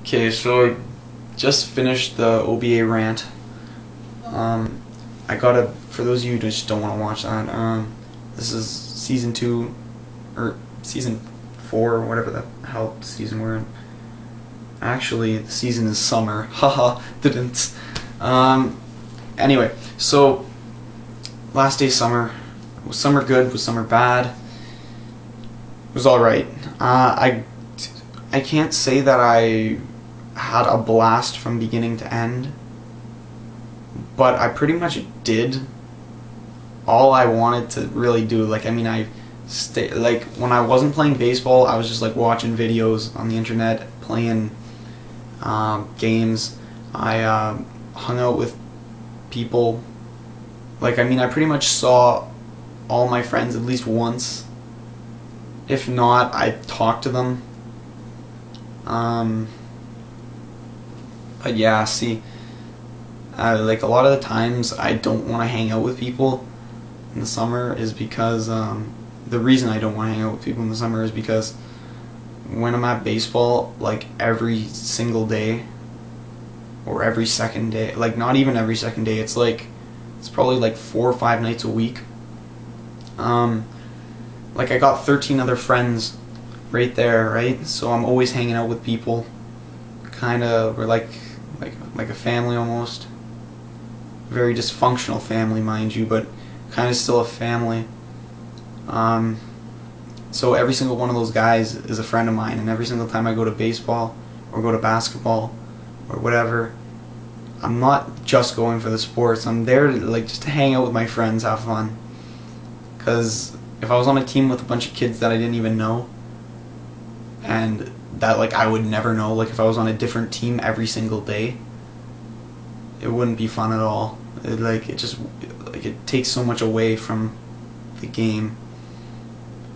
Okay, so I just finished the OBA rant. I gotta, for those of you who just don't want to watch that, this is season 2, or season 4, or whatever the hell season we're in. Actually, the season is summer. Haha, didn't. Anyway, so, last day summer. Was summer good? Was summer bad? It was alright. I can't say that I had a blast from beginning to end, but I pretty much did all I wanted to really do. Like, I mean, like, when I wasn't playing baseball, I was just like watching videos on the internet, playing games. I hung out with people. Like, I mean, I pretty much saw all my friends at least once. If not, I talked to them. But yeah, see, like a lot of the times I don't want to hang out with people in the summer is because, the reason I don't want to hang out with people in the summer is because when I'm at baseball, like every single day, or every second day, like not even every second day, it's probably like 4 or 5 nights a week. Like I got 13 other friends right there, right? So I'm always hanging out with people. We're like a family almost. Very dysfunctional family, mind you, but kind of still a family. So every single one of those guys is a friend of mine, and every single time I go to baseball or go to basketball or whatever, I'm not just going for the sports. I'm there to just to hang out with my friends, have fun. Because if I was on a team with a bunch of kids that I didn't even know, and that I would never know, like if I was on a different team every single day, it wouldn't be fun at all. It takes so much away from the game.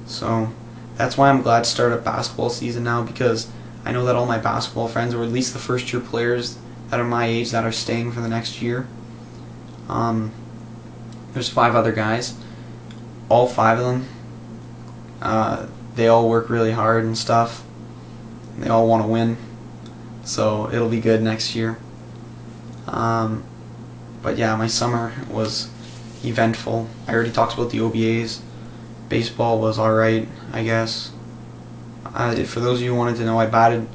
So that's why I'm glad to start a basketball season now, because I know that all my basketball friends, or at least the first year players that are my age that are staying for the next year, there's 5 other guys. All 5 of them, they all work really hard and stuff. They all want to win, so it'll be good next year. But yeah, my summer was eventful. I already talked about the OBAs. Baseball was alright, I guess. For those of you who wanted to know, I batted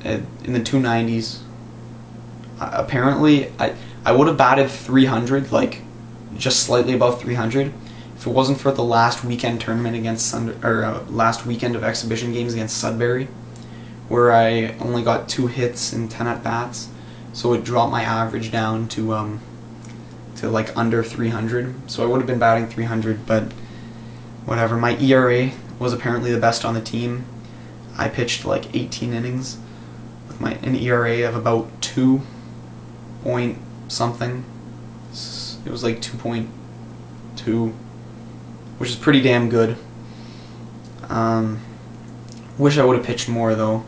in the 290s. Apparently, I would have batted 300, like just slightly above 300, if it wasn't for the last weekend tournament against last weekend of exhibition games against Sudbury, where I only got 2 hits in 10 at bats, so it dropped my average down to like under 300. So I would have been batting 300, but whatever. My ERA was apparently the best on the team. I pitched like 18 innings with an ERA of about 2 point something. It was like 2.2, which is pretty damn good. Wish I would have pitched more though.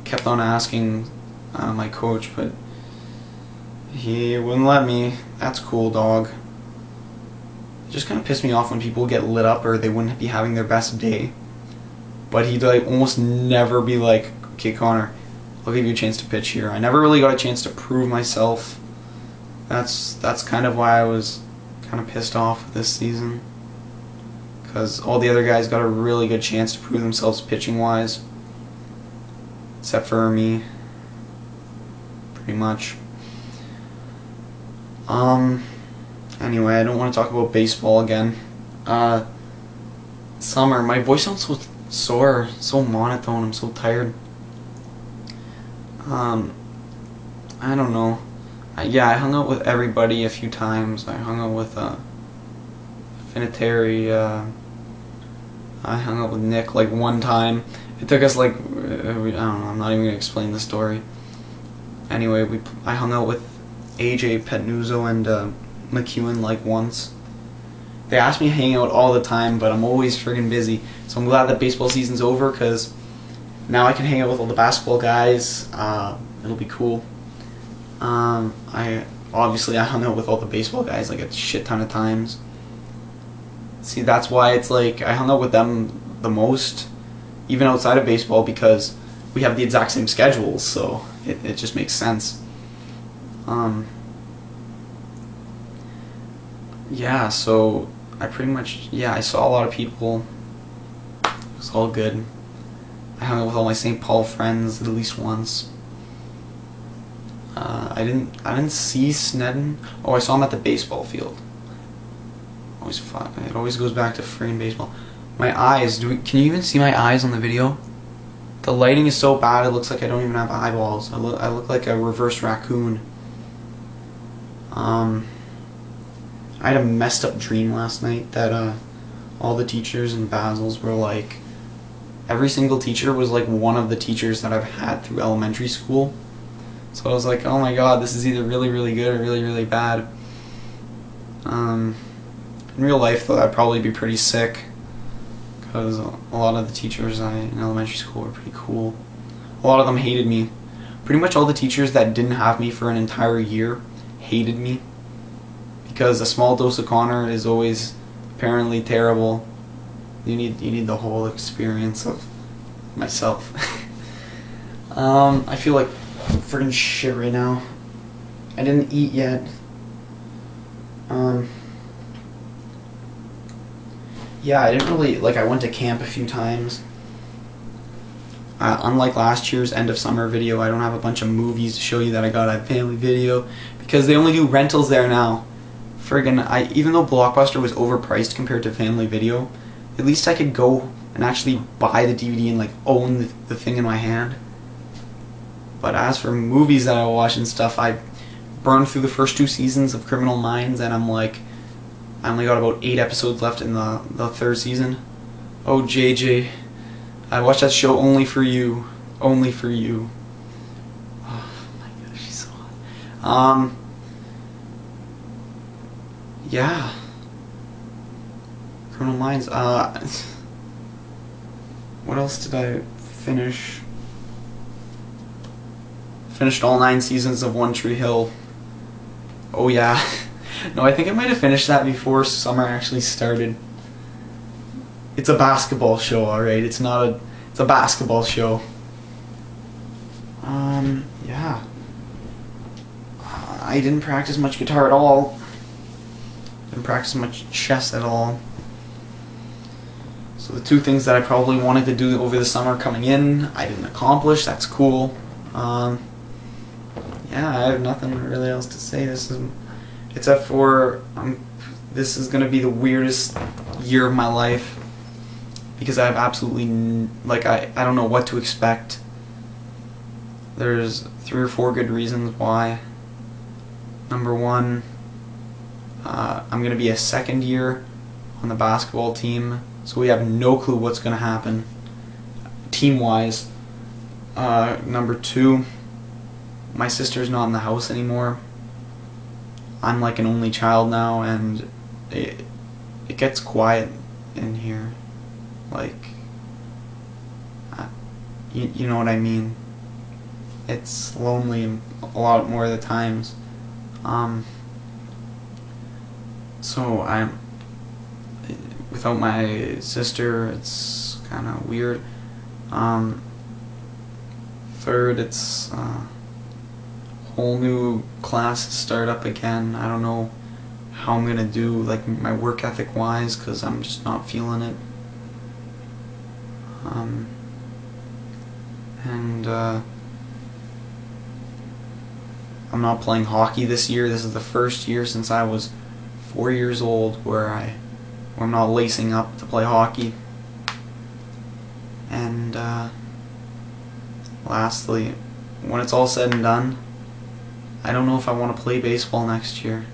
Kept on asking my coach, but he wouldn't let me. That's cool, dog. It just kind of pissed me off when people get lit up or they wouldn't be having their best day. But he'd almost never be like, okay, Connor, I'll give you a chance to pitch here. I never really got a chance to prove myself. That's kind of why I was kind of pissed off this season. Because all the other guys got a really good chance to prove themselves pitching-wise. Except for me. Pretty much. Anyway, I don't want to talk about baseball again. Summer, my voice sounds so sore, so monotone, I'm so tired. I don't know. Yeah, I hung out with everybody a few times. I hung out with Finitary. I hung out with Nick like one time. It took us I don't know, I'm not even going to explain the story. Anyway, I hung out with AJ Petnuzzo and McEwen like once. They asked me to hang out all the time, but I'm always friggin' busy. So I'm glad that baseball season's over, because now I can hang out with all the basketball guys. It'll be cool. I hung out with all the baseball guys like a shit ton of times. See, that's why it's like I hung out with them the most, even outside of baseball, because we have the exact same schedules, so it just makes sense. Yeah, so I pretty much, yeah, I saw a lot of people. It was all good. I hung out with all my St. Paul friends at least once. I didn't see Snedden. Oh, I saw him at the baseball field. Always fun. It always goes back to friggin' baseball. My eyes. Can you even see my eyes on the video? The lighting is so bad. It looks like I don't even have eyeballs. I look like a reverse raccoon. I had a messed up dream last night that all the teachers in Basil's were like, every single teacher was like one of the teachers that I've had through elementary school. So I was like, oh my god, this is either really, really good or really, really bad. In real life, though, I'd probably be pretty sick, because a lot of the teachers in elementary school were pretty cool. A lot of them hated me. Pretty much all the teachers that didn't have me for an entire year hated me, because a small dose of Connor is always apparently terrible. You need the whole experience of myself. I feel like friggin' shit right now. I didn't eat yet. Yeah, I didn't really, like, I went to camp a few times. Unlike last year's end of summer video, I don't have a bunch of movies to show you that I got at Family Video, because they only do rentals there now. Friggin', even though Blockbuster was overpriced compared to Family Video, at least I could go and actually buy the DVD and like own the thing in my hand. But as for movies that I watch and stuff, I burned through the first 2 seasons of Criminal Minds, and I'm like, I only got about 8 episodes left in the 3rd season. Oh, JJ, I watched that show only for you. Only for you. Oh my gosh, she's so hot. Yeah. Criminal Minds. What else did I finish? Finished all 9 seasons of One Tree Hill. Oh yeah. No, I think I might have finished that before summer actually started. It's a basketball show, alright? It's a basketball show. Yeah. I didn't practice much guitar at all. Didn't practice much chess at all. So the 2 things that I probably wanted to do over the summer coming in, I didn't accomplish. That's cool. Yeah, I have nothing really else to say. Except for this is gonna be the weirdest year of my life, because I have absolutely I don't know what to expect. There's 3 or 4 good reasons why. Number 1, I'm gonna be a 2nd year on the basketball team, so we have no clue what's gonna happen team-wise. Number 2, my sister's not in the house anymore. I'm like an only child now, and it gets quiet in here. Like, you know what I mean. It's lonely a lot more of the times. So I'm without my sister. It's kind of weird. 3rd, it's whole new classes start up again. I don't know how I'm gonna do, like, my work ethic wise, because I'm just not feeling it. I'm not playing hockey this year. This is the first year since I was 4 years old where I'm not lacing up to play hockey. And lastly, when it's all said and done, I don't know if I want to play baseball next year.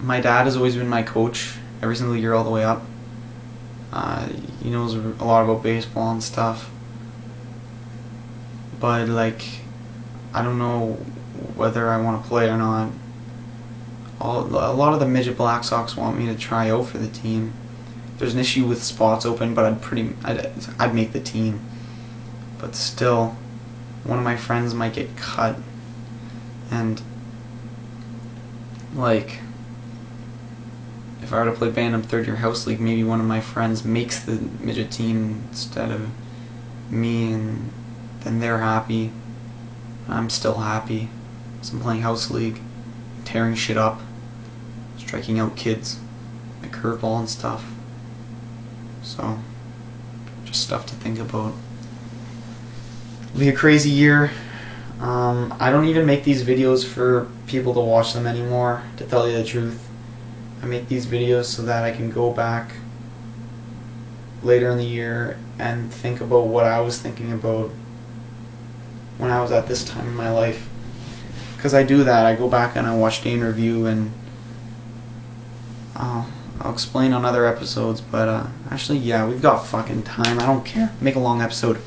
My dad has always been my coach every single year all the way up. He knows a lot about baseball and stuff. But, like, I don't know whether I want to play or not. A lot of the midget Black Sox want me to try out for the team. There's an issue with spots open, but I'd make the team. But still, one of my friends might get cut, and like, if I were to play band in 3rd year house league, maybe one of my friends makes the midget team instead of me, and then they're happy. I'm still happy. So I'm playing House League, tearing shit up, striking out kids, my curveball and stuff. So, just stuff to think about. It'll be a crazy year. I don't even make these videos for people to watch them anymore, to tell you the truth. I make these videos so that I can go back later in the year and think about what I was thinking about when I was at this time in my life. Because I do that. I go back and I watch Day in Review, and I'll explain on other episodes, but actually, yeah, we've got fucking time. I don't care. Make a long episode.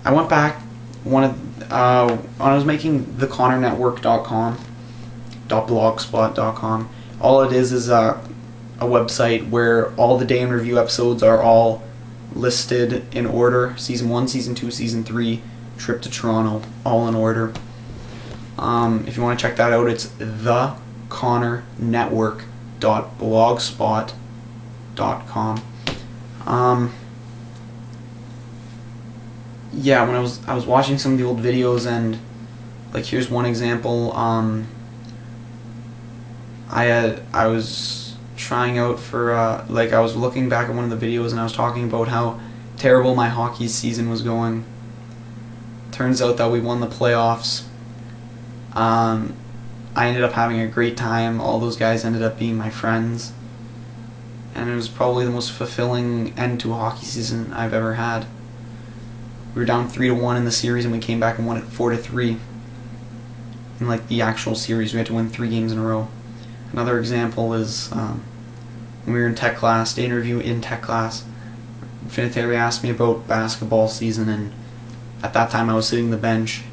I went back when I was making theconnornetwork.com, .blogspot.com. All it is a website where all the Day in Review episodes are all listed in order. Season 1, Season 2, Season 3, Trip to Toronto, all in order. If you want to check that out, it's theconnornetwork.blogspot.com. Yeah, when I was watching some of the old videos, and like here's one example. I was trying out for like I was looking back at one of the videos, and I was talking about how terrible my hockey season was going. Turns out that we won the playoffs. I ended up having a great time. All those guys ended up being my friends, and it was probably the most fulfilling end to a hockey season I've ever had. We were down 3-1 in the series, and we came back and won it 4-3. In like the actual series, we had to win 3 games in a row. Another example is when we were in tech class, Day in Review in tech class. Finitary asked me about basketball season, and at that time I was sitting the bench,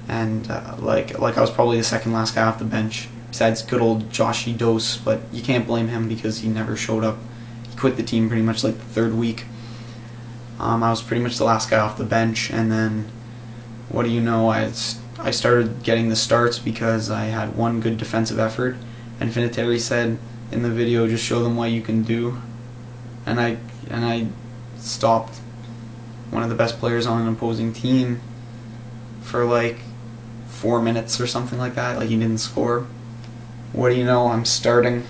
and like I was probably the second last guy off the bench, besides good old Joshy Dose, but you can't blame him because he never showed up. He quit the team pretty much like the 3rd week. I was pretty much the last guy off the bench, and then what do you know, I started getting the starts because I had one good defensive effort, and Finitary said in the video, just show them what you can do, and I stopped one of the best players on an opposing team for like 4 minutes or something like that. Like, he didn't score. What do you know, I'm starting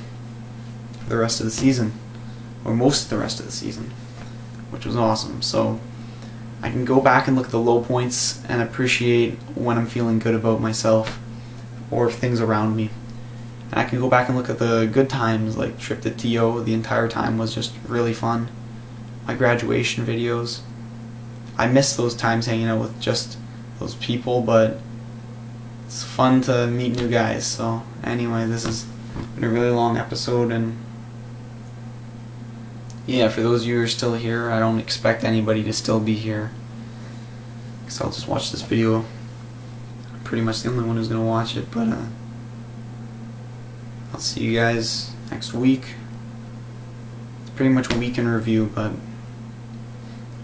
for the rest of the season, or most of the rest of the season, which was awesome. So I can go back and look at the low points and appreciate when I'm feeling good about myself or things around me. And I can go back and look at the good times, like trip to TO. The entire time was just really fun. My graduation videos. I miss those times hanging out with just those people, but it's fun to meet new guys. So anyway, this has been a really long episode, and yeah, for those of you who are still here, I don't expect anybody to still be here, because I'll just watch this video. I'm pretty much the only one who's going to watch it, but I'll see you guys next week. It's pretty much a week in review, but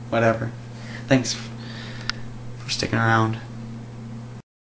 whatever. Thanks for sticking around.